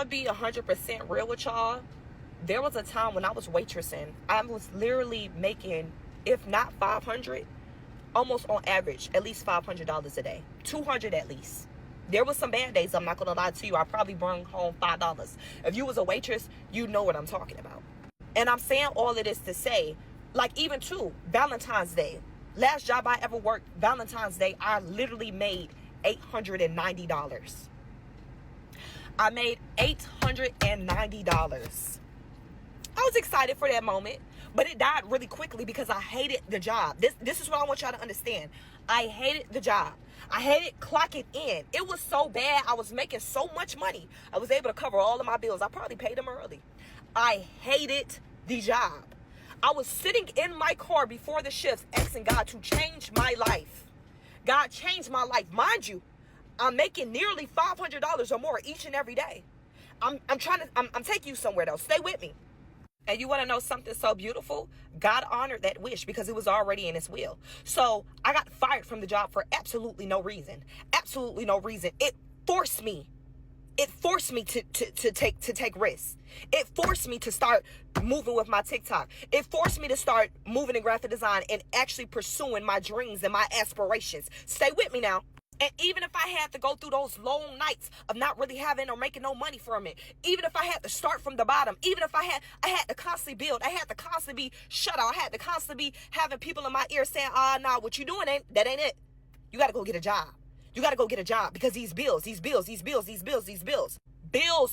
gonna be 100% real with y'all. There was a time when I was waitressing. I was literally making, if not 500, almost on average, at least $500 a day. 200 at least. There was some bad days, I'm not gonna lie to you. I probably brought home $5. If you was a waitress, you know what I'm talking about. And I'm saying all of this to say, like, even too, Valentine's Day. Last job I ever worked, Valentine's Day, I literally made $890. I made $890. I was excited for that moment, but it died really quickly because I hated the job. This is what I want y'all to understand. I hated the job. I hated clocking in. It was so bad. I was making so much money. I was able to cover all of my bills. I probably paid them early. I hated the job. I was sitting in my car before the shifts asking God to change my life. God changed my life. Mind you, I'm making nearly $500 or more each and every day. I'm taking you somewhere though. Stay with me. And you want to know something so beautiful? God honored that wish because it was already in his will. So I got fired from the job for absolutely no reason. Absolutely no reason. It forced me. It forced me to take risks. It forced me to start moving with my TikTok. It forced me to start moving in graphic design and actually pursuing my dreams and my aspirations. Stay with me now. And even if I had to go through those long nights of not really having or making no money from it, even if I had to start from the bottom, even if I had to constantly build, I had to constantly be shut out, I had to constantly be having people in my ear saying, nah, what you doing that ain't it. You got to go get a job. You got to go get a job because these bills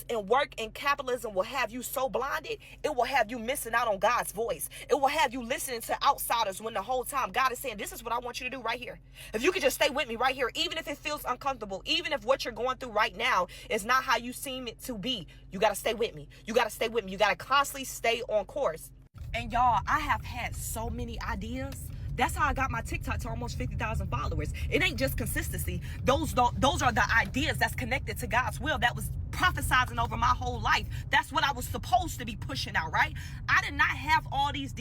and work and capitalism will have you so blinded. It will have you missing out on God's voice. It will have you listening to outsiders when the whole time God is saying, this is what I want you to do right here. If you could just stay with me right here, even if it feels uncomfortable, even if what you're going through right now is not how you seem it to be, you got to stay with me. You got to stay with me. You got to constantly stay on course. And y'all, I have had so many ideas. That's how I got my TikTok to almost 50,000 followers. It ain't just consistency. Those are the ideas that's connected to God's will. That was prophesizing over my whole life. That's what I was supposed to be pushing out, right? I did not have all these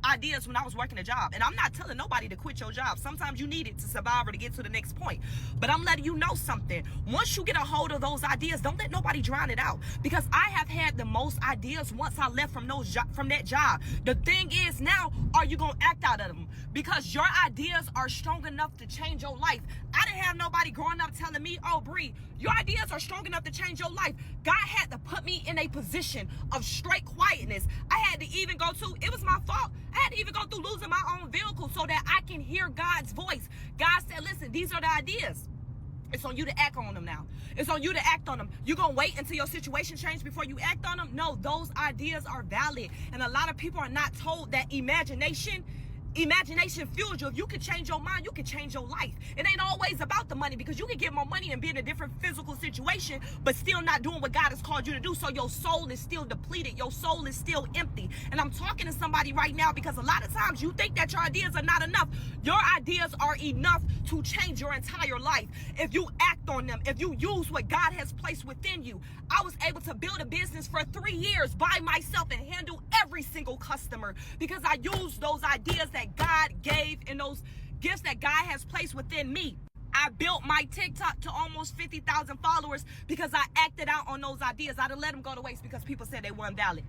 ideas when I was working a job. And I'm not telling nobody to quit your job. Sometimes you need it to survive or to get to the next point. But I'm letting you know something. Once you get a hold of those ideas, don't let nobody drown it out. Because I have had the most ideas once I left from that job. The thing is now, are you going to act out of them? Because your ideas are strong enough to change your life. I didn't have nobody growing up telling me, oh, Bree, your ideas are strong enough to change your life. God had to put me in a position of straight quietness. I had to even it was my fault. I had to even go through losing my own vehicle so that I can hear God's voice. God said, listen, these are the ideas. It's on you to act on them now. It's on you to act on them. You're going to wait until your situation changes before you act on them? No, those ideas are valid. And a lot of people are not told that imagination fuels you. If you can change your mind, you can change your life. It ain't always about the money because you can get more money and be in a different physical situation, but still not doing what God has called you to do. So your soul is still depleted. Your soul is still empty. And I'm talking to somebody right now because a lot of times you think that your ideas are not enough. Your ideas are enough to change your entire life. If you act on them, if you use what God has placed within you. I was able to build a business for 3 years by myself and handle every single customer because I used those ideas that God gave and those gifts that God has placed within me. I built my TikTok to almost 50,000 followers because I acted out on those ideas. I didn't let them go to waste because people said they weren't valid.